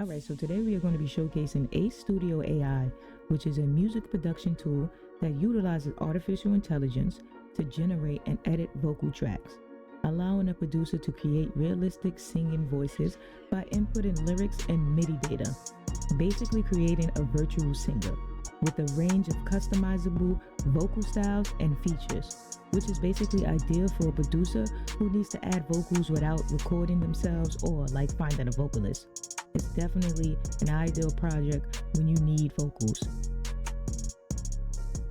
Alright, so today we are going to be showcasing Ace Studio AI, which is a music production tool that utilizes artificial intelligence to generate and edit vocal tracks, allowing a producer to create realistic singing voices by inputting lyrics and MIDI data, basically creating a virtual singer with a range of customizable vocal styles and features, which is basically ideal for a producer who needs to add vocals without recording themselves or like finding a vocalist. It's definitely an ideal project when you need vocals.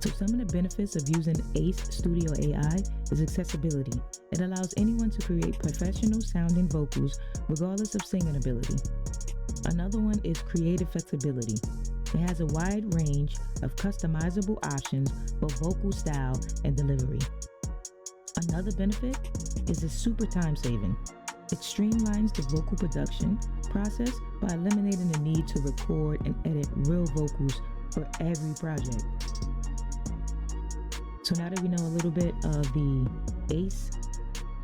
So some of the benefits of using Ace Studio AI is accessibility. It allows anyone to create professional sounding vocals regardless of singing ability. Another one is creative flexibility. It has a wide range of customizable options for vocal style and delivery. Another benefit is it's super time saving. It streamlines the vocal production process by eliminating the need to record and edit real vocals for every project. So now that we know a little bit of the Ace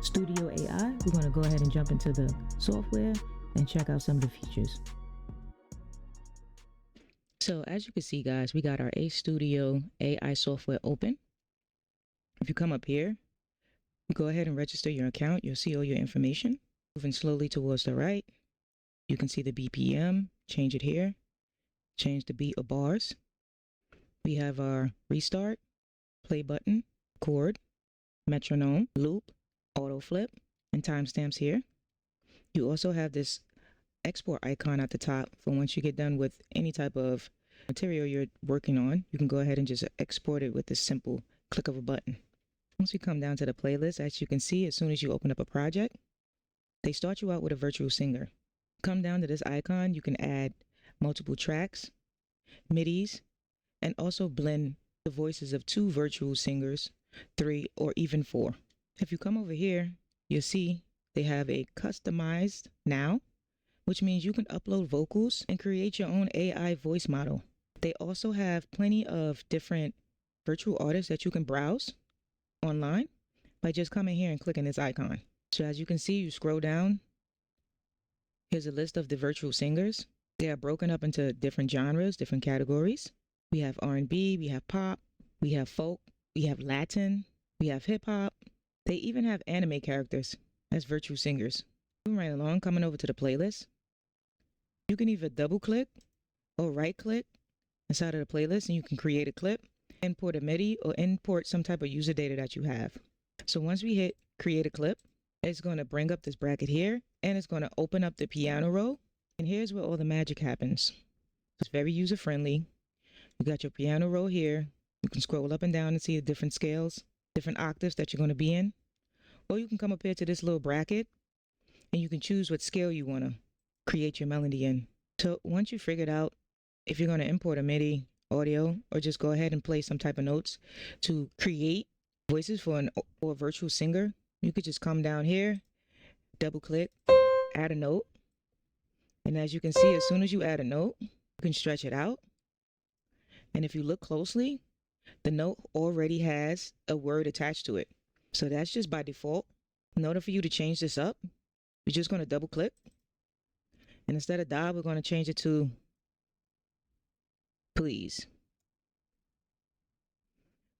Studio AI, we're going to go ahead and jump into the software and check out some of the features. So as you can see, guys, we got our Ace Studio AI software open. If you come up here, you go ahead and register your account. You'll see all your information. Moving slowly towards the right, you can see the BPM. Change it here. Change the beat or bars. We have our restart, play button, chord, metronome, loop, auto flip, and timestamps here. You also have this export icon at the top for once you get done with any type of material you're working on. You can go ahead and just export it with this simple click of a button. Once we come down to the playlist, as you can see, as soon as you open up a project, they start you out with a virtual singer. Come down to this icon, you can add multiple tracks, MIDIs, and also blend the voices of 2 virtual singers, 3, or even 4. If you come over here, you'll see they have a customized now, which means you can upload vocals and create your own AI voice model. They also have plenty of different virtual artists that you can browse online by just coming here and clicking this icon. So as you can see, you scroll down, here's a list of the virtual singers. They are broken up into different genres, different categories. We have R&B, we have pop, we have folk, we have Latin, we have hip hop. They even have anime characters as virtual singers. Moving right along, coming over to the playlist. You can either double click or right click inside of the playlist and you can create a clip, import a MIDI, or import some type of user data that you have. So once we hit create a clip, it's going to bring up this bracket here and it's going to open up the piano roll. And here's where all the magic happens. It's very user friendly. You got your piano roll here. You can scroll up and down and see the different scales, different octaves that you're going to be in. Or you can come up here to this little bracket and you can choose what scale you want to create your melody in. So once you figured out if you're going to import a MIDI audio or just go ahead and play some type of notes to create voices for a virtual singer, you could just come down here, double click, add a note. And as you can see, as soon as you add a note, you can stretch it out. And if you look closely, the note already has a word attached to it. So that's just by default. In order for you to change this up, you're just going to double click. And instead of "da," we're going to change it to "please."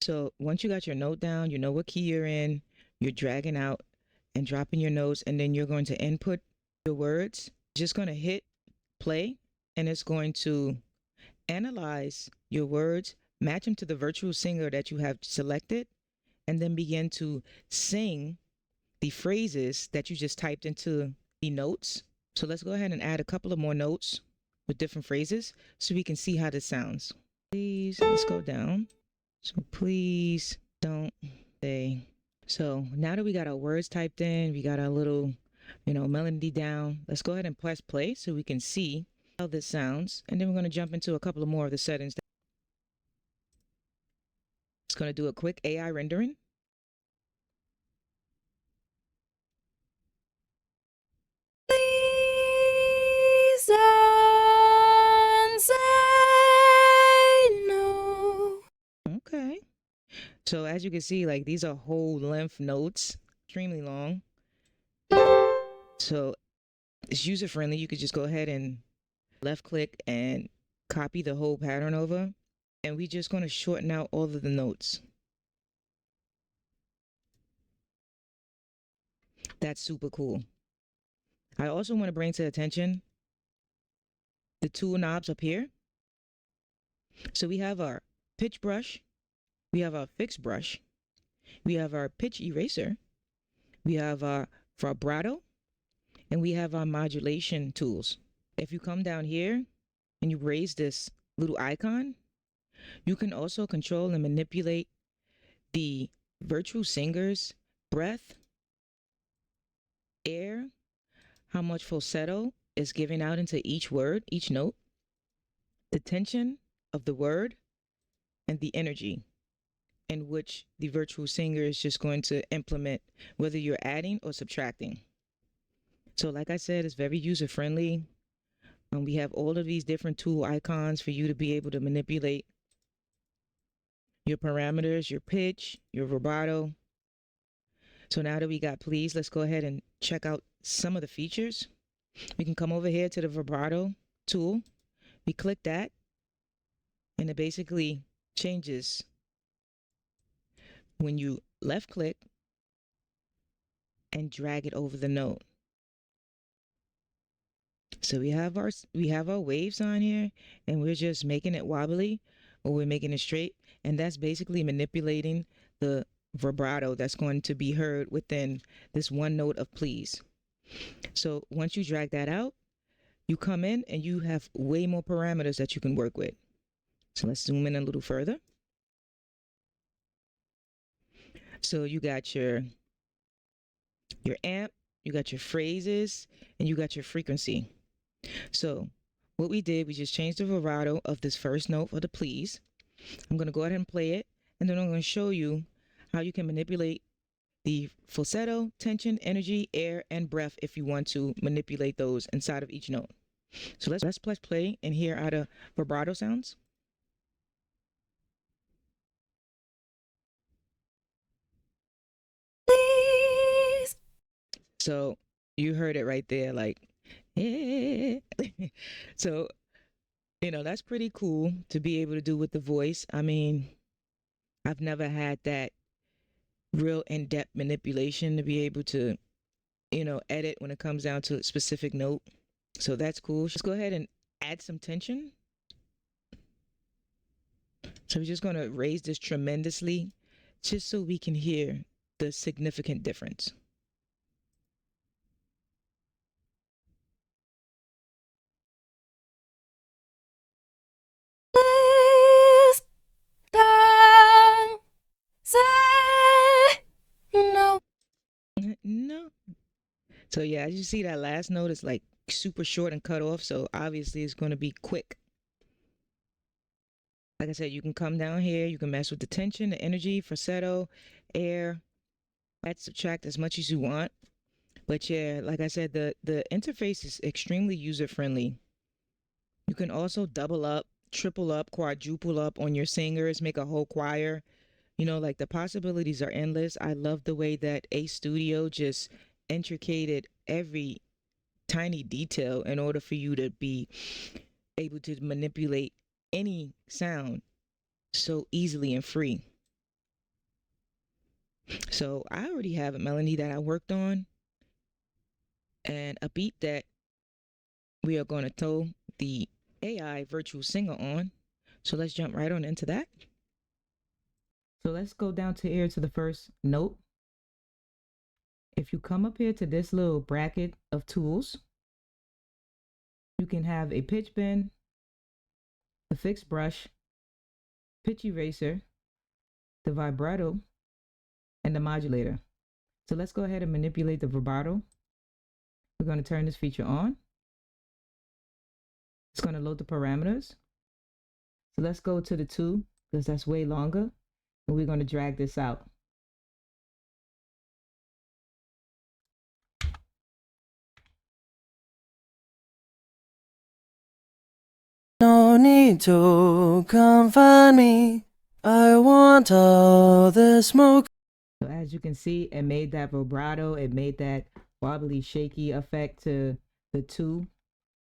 So once you got your note down, you know what key you're in, you're dragging out and dropping your notes, and then you're going to input your words. Just going to hit play, and it's going to analyze your words, match them to the virtual singer that you have selected, and then begin to sing the phrases that you just typed into the notes. So let's go ahead and add a couple of more notes with different phrases so we can see how this sounds. Please, let's go down. So please don't say. So now that we got our words typed in, we got our little, melody down, let's go ahead and press play so we can see how this sounds. And then we're going to jump into a couple of more of the settings. It's going to do a quick AI rendering. Please don't say no. Okay. So as you can see, like these are whole length notes, extremely long. So it's user friendly. You could just go ahead and left click and copy the whole pattern over, and we're just going to shorten out all of the notes. That's super cool. I also want to bring to attention the tool knobs up here. So we have our pitch brush, we have our fixed brush, we have our pitch eraser, we have our vibrato, and we have our modulation tools. If you come down here and you raise this little icon, you can also control and manipulate the virtual singer's breath, air, how much falsetto is giving out into each word, each note, the tension of the word, and the energy in which the virtual singer is just going to implement, whether you're adding or subtracting. So like I said, it's very user friendly. We have all of these different tool icons for you to be able to manipulate your parameters, your pitch, your vibrato. So now that we got please, let's go ahead and check out some of the features. We can come over here to the vibrato tool. We click that, and it basically changes when you left click and drag it over the note. So we have our waves on here, and we're just making it wobbly or we're making it straight, and that's basically manipulating the vibrato that's going to be heard within this one note of please. So once you drag that out, you come in and you have way more parameters that you can work with. So let's zoom in a little further. So you got your amp, you got your phrases, and you got your frequency. So what we did, we just changed the vibrato of this first note for the please. I'm going to go ahead and play it, and then I'm going to show you how you can manipulate the falsetto, tension, energy, air, and breath if you want to manipulate those inside of each note. So let's press play and hear how the vibrato sounds. Please. So you heard it right there, like, eh. So, that's pretty cool to be able to do with the voice. I mean, I've never had that real in-depth manipulation to be able to, edit when it comes down to a specific note. So that's cool. Let's go ahead and add some tension. So we're just going to raise this tremendously just so we can hear the significant difference. Please don't say no. No. So yeah, as you see, that last note is like super short and cut off, so obviously it's going to be quick. Like I said, you can come down here, you can mess with the tension, the energy, falsetto, air, add, subtract as much as you want. But yeah, like I said, the interface is extremely user friendly. You can also double up, triple up, quadruple up on your singers, make a whole choir. Like the possibilities are endless. I love the way that Ace Studio just intricated every tiny detail in order for you to be able to manipulate any sound so easily and free. So I already have a melody that I worked on and a beat that we are going to throw the AI virtual singer on. So let's jump right on into that. So let's go down to here to the first note. If you come up here to this little bracket of tools, you can have a pitch bend, the fixed brush, pitch eraser, the vibrato, and the modulator. So let's go ahead and manipulate the vibrato. We're going to turn this feature on. It's going to load the parameters. So let's go to the 2 because that's way longer. And we're going to drag this out. No need to come find me. I want all the smoke. So as you can see, it made that vibrato, it made that wobbly, shaky effect to the 2.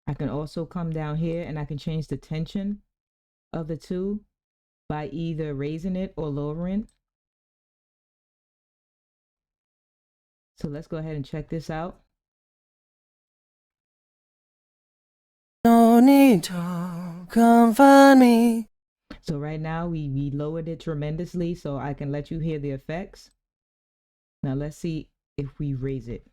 I can also come down here and I can change the tension of the two by either raising it or lowering. So let's go ahead and check this out. No need to confine me. So right now we lowered it tremendously so I can let you hear the effects. Now let's see if we raise it.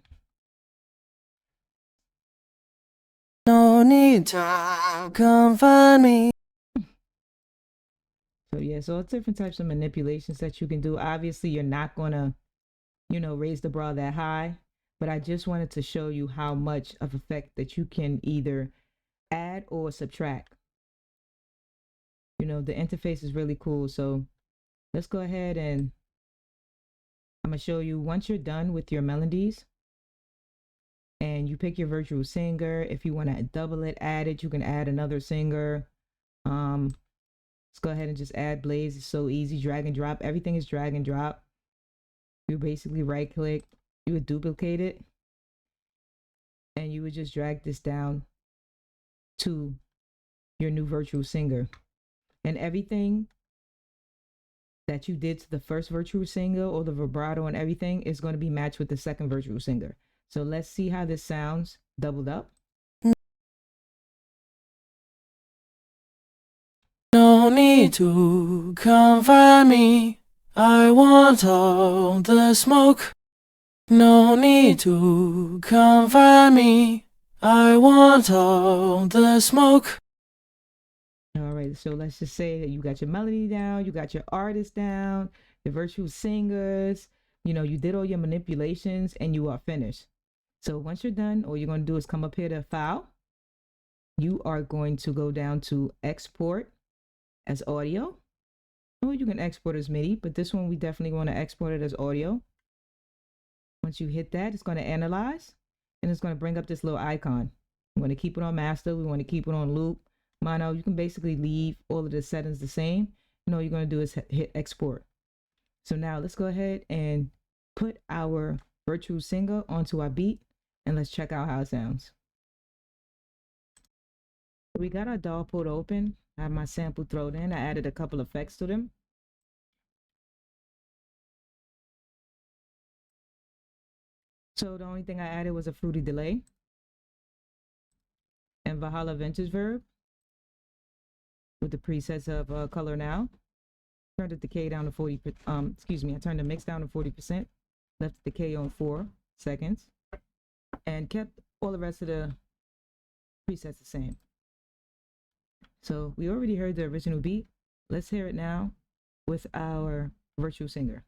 No need to confine me. So yeah, so it's different types of manipulations that you can do. Obviously, you're not gonna, raise the bra that high, but I just wanted to show you how much of effect that you can either add or subtract. The interface is really cool. So let's go ahead and I'm gonna show you once you're done with your melodies and you pick your virtual singer. If you want to double it, add it, you can add another singer. Let's go ahead and just add Blaze. It's so easy. Drag and drop. Everything is drag and drop. You basically right click, you would duplicate it, and you would just drag this down to your new virtual singer. And everything that you did to the first virtual singer or the vibrato and everything is going to be matched with the second virtual singer. So let's see how this sounds doubled up. No need to confine me. I want all the smoke. No need to confine me. I want all the smoke. All right, so let's just say that you got your melody down, you got your artist down, your virtual singers, you did all your manipulations and you are finished. So once you're done, all you're going to do is come up here to File. You are going to go down to Export as audio, or you can export as MIDI, but this one we definitely want to export it as audio. Once you hit that, it's going to analyze and it's going to bring up this little icon. We want to keep it on master, we want to keep it on loop, mono. You can basically leave all of the settings the same, and all you're going to do is hit export. So now let's go ahead and put our virtual singer onto our beat and let's check out how it sounds. We got our DAW port open. I have my sample thrown in. I added a couple effects to them. So the only thing I added was a fruity delay and Valhalla Vintage Verb with the presets of Color Now. Turned the decay down to 40. I turned the mix down to 40%. Left the decay on 4 seconds, and kept all the rest of the presets the same. So we already heard the original beat. Let's hear it now with our virtual singer.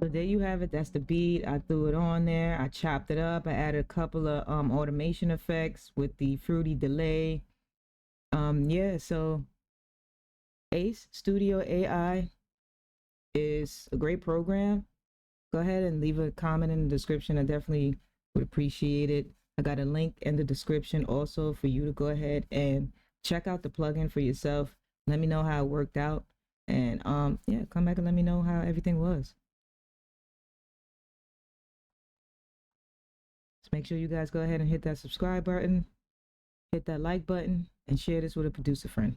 So there you have it. That's the beat. I threw it on there. I chopped it up. I added a couple of automation effects with the fruity delay. Yeah, so Ace Studio AI is a great program. Go ahead and leave a comment in the description. I definitely would appreciate it. I got a link in the description also for you to go ahead and check out the plugin for yourself. Let me know how it worked out. And yeah, come back and let me know how everything was. So make sure you guys go ahead and hit that subscribe button, hit that like button, and share this with a producer friend.